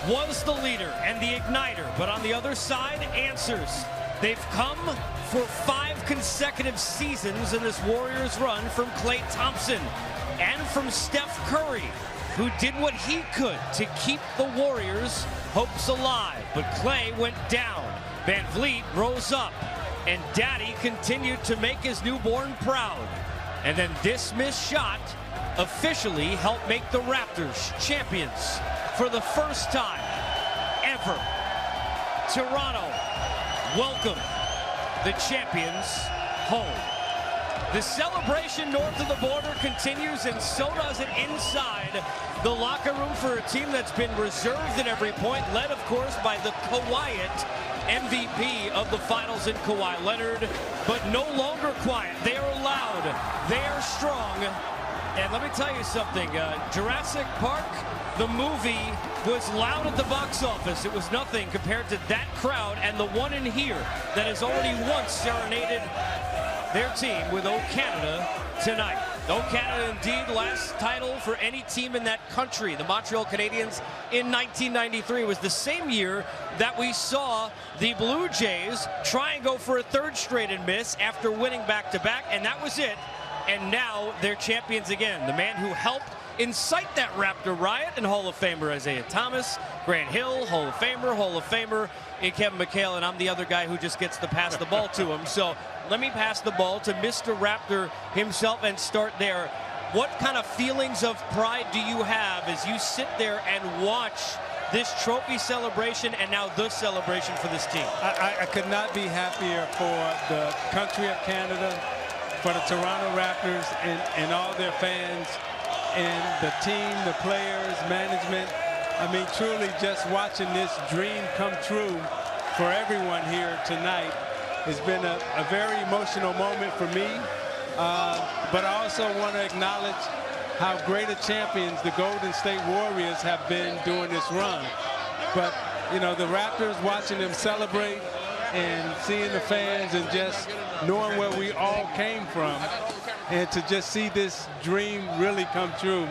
was the leader and the igniter, but on the other side, answers. They've come for 5 consecutive seasons in this Warriors run from Klay Thompson and from Steph Curry, who did what he could to keep the Warriors' hopes alive. But Klay went down. Van Vliet rose up, and Daddy continued to make his newborn proud. And then this missed shot officially helped make the Raptors champions for the first time ever. Toronto, welcome the champions home. The celebration north of the border continues, and so does it inside the locker room for a team that's been reserved at every point, led, of course, by the quiet MVP of the finals in Kawhi Leonard, but no longer quiet. They are loud. They are strong. And let me tell you something. Jurassic Park, the movie, was loud at the box office. It was nothing compared to that crowd and the one in here that has already once serenaded their team with O Canada tonight. O Canada, indeed, last title for any team in that country. The Montreal Canadiens in 1993 was the same year that we saw the Blue Jays try and go for a 3rd straight and miss after winning back-to-back, and that was it. And now they're champions again. The man who helped incite that Raptor riot and Hall of Famer Isaiah Thomas, Grant Hill, Hall of Famer, and Kevin McHale, and I'm the other guy who just gets to pass the ball to him. So let me pass the ball to Mr. Raptor himself and start there. What kind of feelings of pride do you have as you sit there and watch this trophy celebration and now the celebration for this team? I could not be happier for the country of Canada, for the Toronto Raptors and all their fans, and the team, the players, management. I mean, truly just watching this dream come true for everyone here tonight has been a very emotional moment for me. But I also want to acknowledge how great a champions the Golden State Warriors have been during this run. But, you know, the Raptors, watching them celebrate and seeing the fans and just knowing where we all came from, and to just see this dream really come true,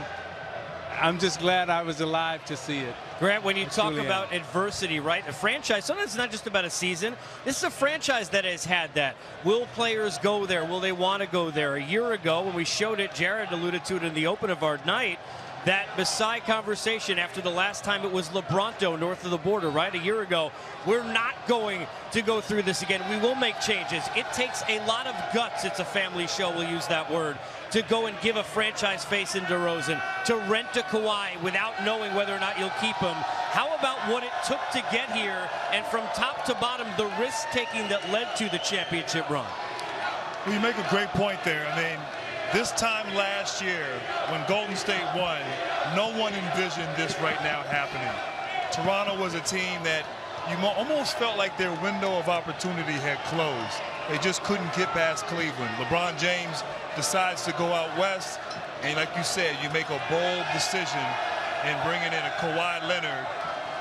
I'm just glad I was alive to see it. Grant, when you talk about adversity, right? A franchise, sometimes it's not just about a season. This is a franchise that has had that. Will players go there? Will they want to go there? A year ago, when we showed it, Jared alluded to it in the open of our night, that Masai conversation after the last time it was LeBronto north of the border, right? A year ago, we're not going to go through this again. We will make changes. It takes a lot of guts. It's a family show, we'll use that word, to go and give a franchise face in DeRozan, to rent a Kawhi without knowing whether or not you'll keep him. How about what it took to get here, and from top to bottom, the risk-taking that led to the championship run? Well, you make a great point there. I mean, this time last year, when Golden State won, no one envisioned this right now happening. Toronto was a team that you almost felt like their window of opportunity had closed. They just couldn't get past Cleveland. LeBron James decides to go out west, and like you said, you make a bold decision in bringing in a Kawhi Leonard,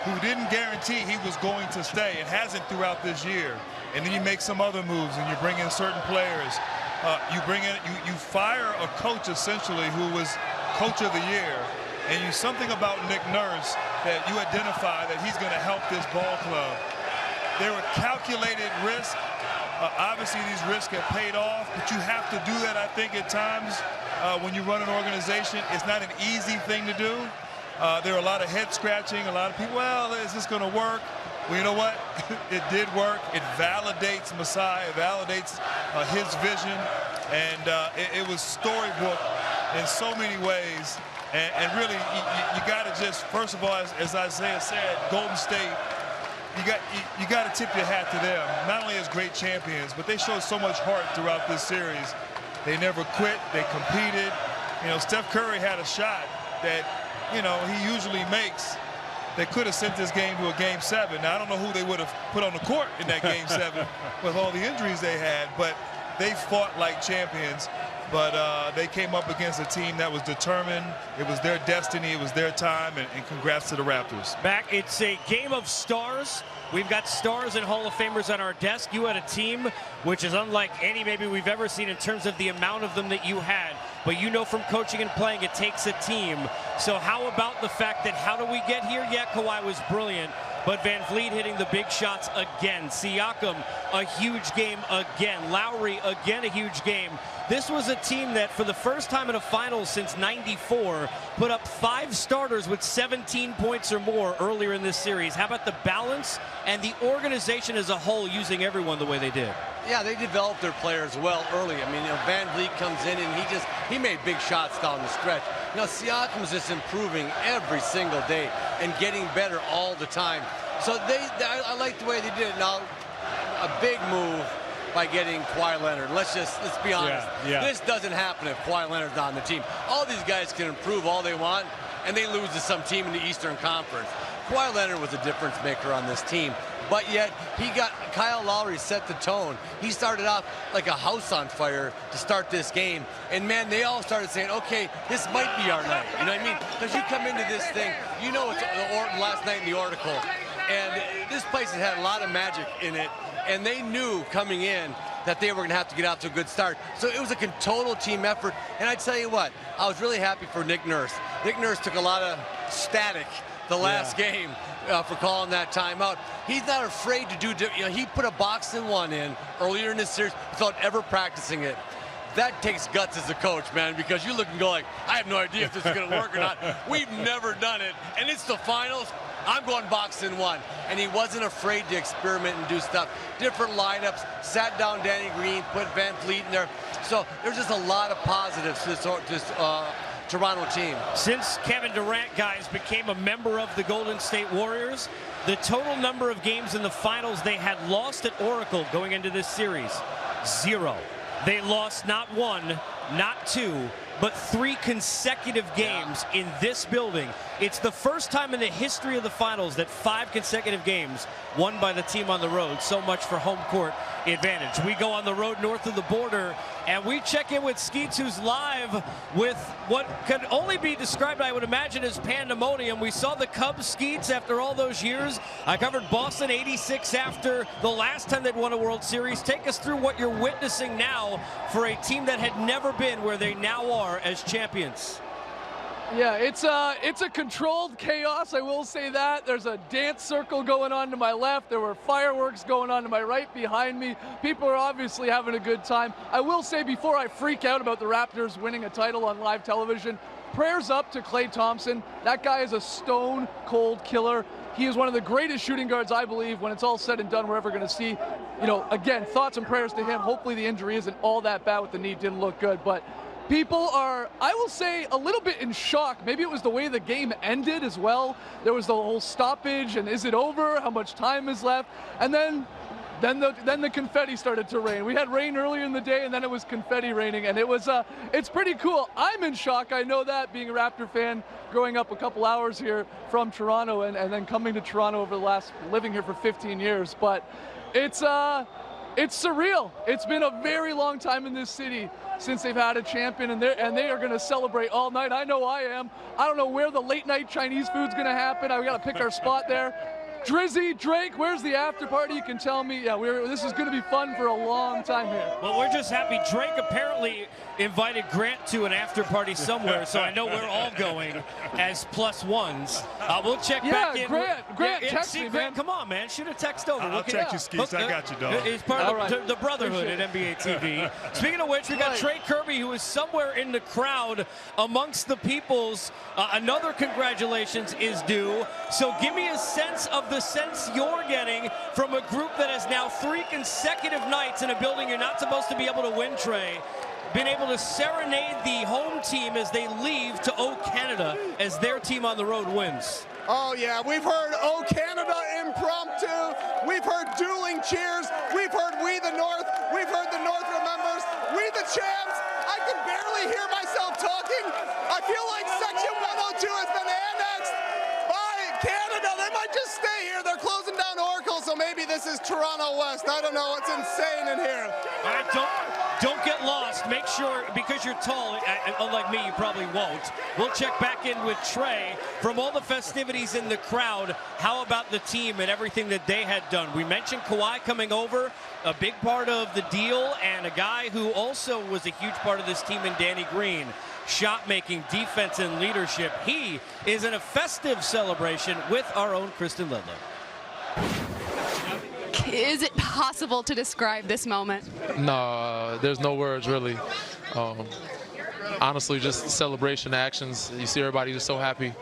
who didn't guarantee he was going to stay and hasn't throughout this year. And then you make some other moves, and you bring in certain players. You fire a coach essentially who was coach of the year, and something about Nick Nurse that you identify that he's going to help this ball club. There were calculated risks. Obviously, these risks have paid off, but you have to do that, I think, at times when you run an organization. It's not an easy thing to do. There are a lot of head scratching, a lot of people, well, is this going to work? Well, you know what? It did work. It validates Masai. It validates his vision. And it was storybook in so many ways. And really, you got to just, first of all, as Isaiah said, Golden State, you got to tip your hat to them. Not only as great champions, but they showed so much heart throughout this series. They never quit. They competed. You know, Steph Curry had a shot that, you know, he usually makes. They could have sent this game to a Game 7. Now, I don't know who they would have put on the court in that Game 7 with all the injuries they had, but they fought like champions. But they came up against a team that was determined. It was their destiny. It was their time. And congrats to the Raptors. Back, it's a game of stars. We've got stars and Hall of Famers on our desk. You had a team which is unlike any maybe we've ever seen in terms of the amount of them that you had. But but you know from coaching and playing it takes a team. So how about the fact that how do we get here? Yeah, Kawhi was brilliant, but Van Vliet hitting the big shots again. Siakam, a huge game again. Lowry, again, a huge game. This was a team that, for the first time in a finals since '94, put up 5 starters with 17 points or more earlier in this series. How about the balance and the organization as a whole using everyone the way they did? Yeah, they developed their players well early. I mean, Van Vliet comes in and he made big shots down the stretch. Siakam's just improving every single day and getting better all the time. So I like the way they did it. Now, a big move by getting Kawhi Leonard. Let's be honest. Yeah. This doesn't happen if Kawhi Leonard's on the team. All these guys can improve all they want, and they lose to some team in the Eastern Conference. Kawhi Leonard was a difference maker on this team, but yet Kyle Lowry set the tone. He started off like a house on fire to start this game, and man, they all started saying, okay, this might be our night. You know what I mean? Because you come into this thing, you know it's last night in the article, and this place has had a lot of magic in it, and they knew coming in that they were going to have to get out to a good start. So it was a total team effort, and I tell you what, I was really happy for Nick Nurse. Nick Nurse took a lot of static the last game for calling that timeout. He's not afraid to do, he put a boxing one in earlier in this series without ever practicing it. That takes guts as a coach, man, because you look and go like, I have no idea if this is going to work or not. We've never done it, and it's the finals. I'm going boxing one. And he wasn't afraid to experiment and do stuff. Different lineups, sat down Danny Green, put Van Vliet in there. So there's just a lot of positives to this Toronto team. Since Kevin Durant, guys, became a member of the Golden State Warriors, the total number of games in the finals they had lost at Oracle going into this series, 0. They lost not 1, not 2, but 3 consecutive games in this building. It's the first time in the history of the finals that 5 consecutive games won by the team on the road. So much for home court advantage. We go on the road north of the border, and we check in with Skeets, who's live with what could only be described, I would imagine, as pandemonium. We saw the Cubs, Skeets, after all those years. I covered Boston '86 after the last time they'd won a World Series. Take us through what you're witnessing now for a team that had never been where they now are as champions. Yeah, it's a controlled chaos, I will say that. There's a dance circle going on to my left. There were fireworks going on to my right behind me. People are obviously having a good time. I will say, before I freak out about the Raptors winning a title on live television, prayers up to Klay Thompson. That guy is a stone cold killer. He is one of the greatest shooting guards, I believe, when it's all said and done, we're ever going to see. Again, thoughts and prayers to him. Hopefully the injury isn't all that bad with the knee. Didn't look good, but people are, I will say, a little bit in shock. Maybe it was the way the game ended as well. There was the whole stoppage, and is it over? How much time is left? And then the confetti started to rain. We had rain earlier in the day, and then it was confetti raining, and it's pretty cool. I'm in shock. I know that, being a Raptor fan, growing up a couple hours here from Toronto, and then coming to Toronto living here for 15 years. But it's surreal. It's been a very long time in this city since they've had a champion, and they are going to celebrate all night. I know I am. I don't know where the late night Chinese food's going to happen. We got to pick our spot there. Drizzy, Drake, where's the after party? You can tell me. Yeah, this is going to be fun for a long time here. Well, we're just happy. Drake apparently invited Grant to an after party somewhere, so I know we're all going as plus ones. We'll check back in. Grant, text me, man. Come on, man. Shoot a text over. I'll text you, Skeets. I got you, dog. He's part of the brotherhood at NBA TV. Speaking of which, we got Trey Kirby, who is somewhere in the crowd amongst the peoples. Another congratulations is due. So give me a sense of the sense you're getting from a group that has now 3 consecutive nights in a building you're not supposed to be able to win, Trey, been able to serenade the home team as they leave to O Canada as their team on the road wins. Oh yeah, we've heard O Canada impromptu, we've heard dueling cheers, we've heard We the North, we've heard the North remembers, We the champs. I can barely hear myself talking. I feel like Section 102 has been annexed by Canada. They might just stay here. They're closing down Oracle, so maybe this is Toronto West. I don't know. It's insane in here. Don't get lost. Make sure, because you're tall, unlike me, you probably won't. We'll check back in with Trey. From all the festivities in the crowd, how about the team and everything that they had done? We mentioned Kawhi coming over, a big part of the deal, and a guy who also was a huge part of this team in Danny Green. Shot making, defense, and leadership. He is in a festive celebration with our own Kristen Ledlow. Is it possible to describe this moment? No, there's no words really. Honestly, just celebration actions. You see everybody just so happy.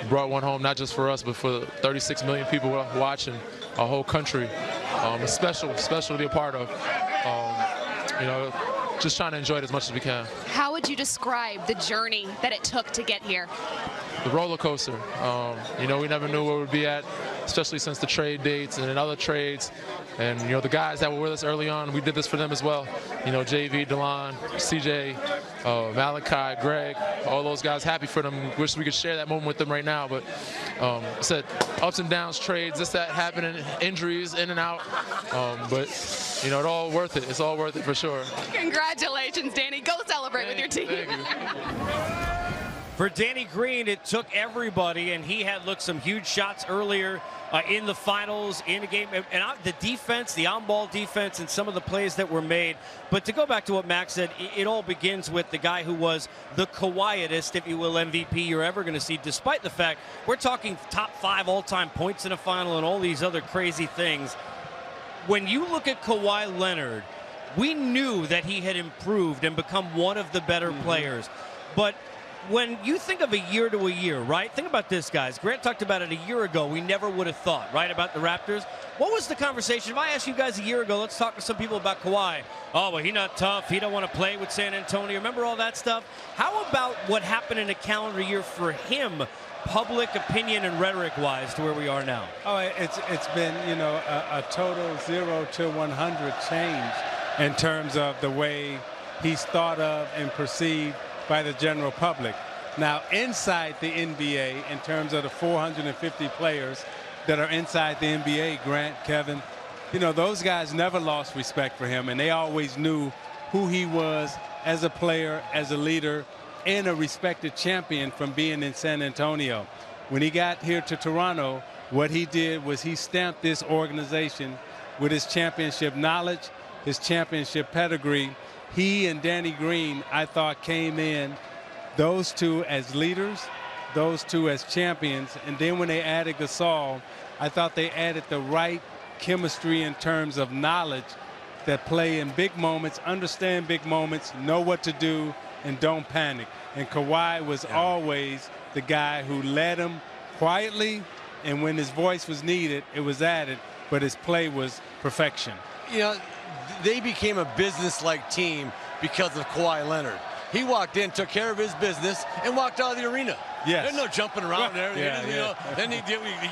Brought one home, not just for us, but for 36 million people watching, our whole country. It's special to be a part of. You know, just trying to enjoy it as much as we can. How would you describe the journey that it took to get here? The roller coaster. You know, we never knew where we'd be at, especially since the trade dates and then other trades. And, you know, the guys that were with us early on, we did this for them as well. You know, JV, DeLon, CJ, Malachi, Greg, all those guys, happy for them. Wish we could share that moment with them right now. But I said, ups and downs, trades, this, that happening, injuries, in and out. But, you know, it's all worth it. It's all worth it for sure. Congratulations, Danny. Go celebrate with your team. Thank you. For Danny Green, it took everybody, and he had looked some huge shots earlier in the finals, in a game. And the defense, the on-ball defense, and some of the plays that were made. But to go back to what Max said, it all begins with the guy who was the quietest, if you will, MVP you're ever going to see, despite the fact we're talking top 5 all-time points in a final and all these other crazy things. When you look at Kawhi Leonard, we knew that he had improved and become one of the better players. But when you think of a year to a year, right? Think about this, guys. Grant talked about it a year ago. We never would have thought, right, about the Raptors. What was the conversation? If I asked you guys a year ago, let's talk to some people about Kawhi. Oh, well, he not tough. He don't want to play with San Antonio. Remember all that stuff? How about what happened in a calendar year for him, public opinion and rhetoric-wise, to where we are now? Oh, it's been, you know, a total 0 to 100 change in terms of the way he's thought of and perceived by the general public. Now, inside the NBA, in terms of the 450 players that are inside the NBA, Grant, Kevin, you know, those guys never lost respect for him, and they always knew who he was as a player, as a leader, and a respected champion from being in San Antonio. When he got here to Toronto, what he did was he stamped this organization with his championship knowledge, his championship pedigree. He and Danny Green, I thought, came in, those two as leaders, those two as champions, and then when they added Gasol, I thought they added the right chemistry in terms of knowledge that play in big moments, understand big moments, know what to do, and don't panic. And Kawhi was always the guy who led him quietly, and when his voice was needed, it was added, but his play was perfection. You know, they became a business-like team because of Kawhi Leonard. He walked in, took care of his business, and walked out of the arena. Yes. There's no jumping around there. Yeah, you know, then he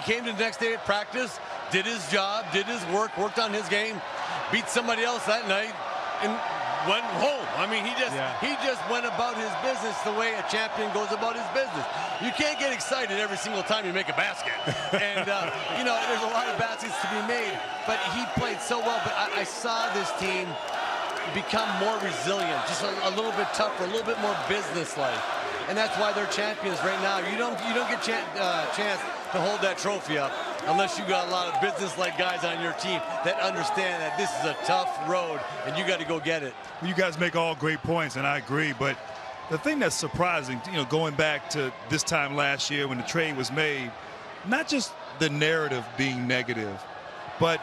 came to the next day at practice, did his job, did his work, worked on his game, beat somebody else that night, and went home. I mean, he just went about his business the way a champion goes about his business. You can't get excited every single time you make a basket. And, you know, there's a lot of baskets to be made, but he played so well. But I saw this team become more resilient, just a little bit tougher, a little bit more business-like. And that's why they're champions right now. You don't get chance to hold that trophy up unless you got a lot of business-like guys on your team that understand that this is a tough road and you got to go get it. You guys make all great points, and I agree. But the thing that's surprising, you know, going back to this time last year when the trade was made, not just the narrative being negative, but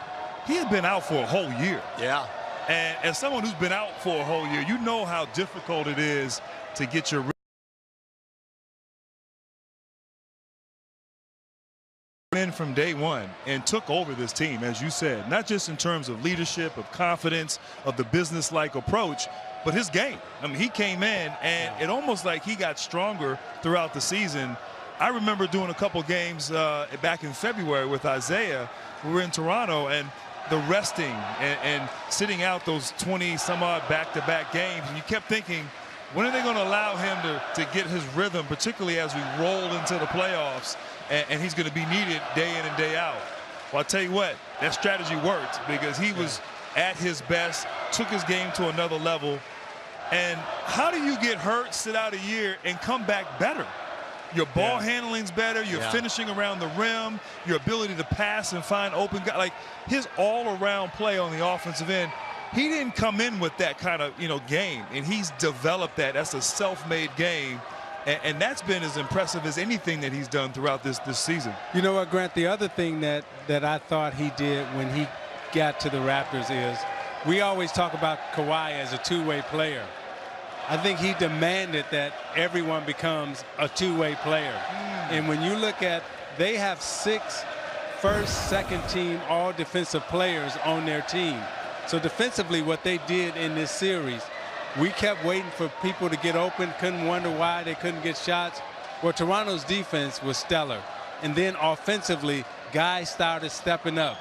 he had been out for a whole year. Yeah. And as someone who's been out for a whole year, you know how difficult it is to get your in from day one and took over this team, as you said, not just in terms of leadership, of confidence, of the business-like approach, but his game. I mean, he came in, and it almost like he got stronger throughout the season. I remember doing a couple games back in February with Isaiah. We were in Toronto, and the resting and sitting out those 20-some-odd back-to-back games, and you kept thinking, when are they going to allow him to get his rhythm, particularly as we roll into the playoffs, and he's going to be needed day in and day out. Well, I'll tell you what, that strategy worked because he was at his best, took his game to another level. And how do you get hurt, sit out a year, and come back better? Your ball handling's better, your finishing around the rim, your ability to pass and find open guys. Like, his all-around play on the offensive end, he didn't come in with that kind of, game, and he's developed that. That's a self-made game. And that's been as impressive as anything that he's done throughout this season. You know what, Grant? The other thing that I thought he did when he got to the Raptors is we always talk about Kawhi as a two-way player. I think he demanded that everyone becomes a two-way player. And when you look at, they have 6 first, second team all defensive players on their team. So defensively, what they did in this series, we kept waiting for people to get open, couldn't wonder why they couldn't get shots. Well, Toronto's defense was stellar. And then offensively, guys started stepping up.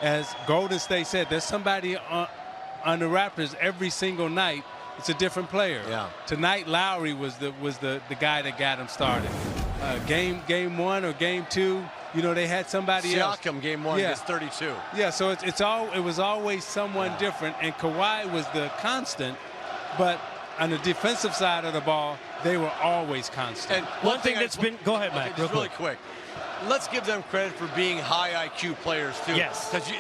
As Golden State said, there's somebody on the Raptors every single night. It's a different player. Yeah. Tonight, Lowry was the guy that got him started. Game 1 or game 2, they had somebody else. Siakam, game 1, gets 32. Yeah, so it was always someone different, and Kawhi was the constant. But on the defensive side of the ball, they were always constant. And one thing that's been, go ahead, Matt. Just really quick. Let's give them credit for being high IQ players too. Yes. Because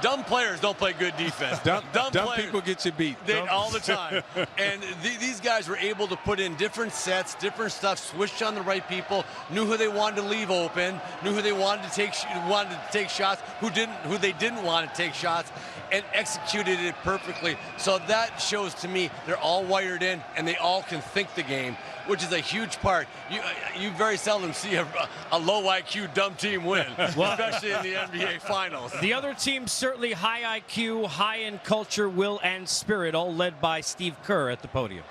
dumb players don't play good defense. Dumb players, people get you beat. All the time. And these guys were able to put in different sets, different stuff, switch on the right people, knew who they wanted to leave open, knew who they wanted to take shots, who they didn't want to take shots, and executed it perfectly. So that shows to me they're all wired in and they all can think the game, which is a huge part. You very seldom see a low IQ dumb team win, especially in the NBA Finals. The other team certainly high IQ, high in culture, will, and spirit, all led by Steve Kerr at the podium.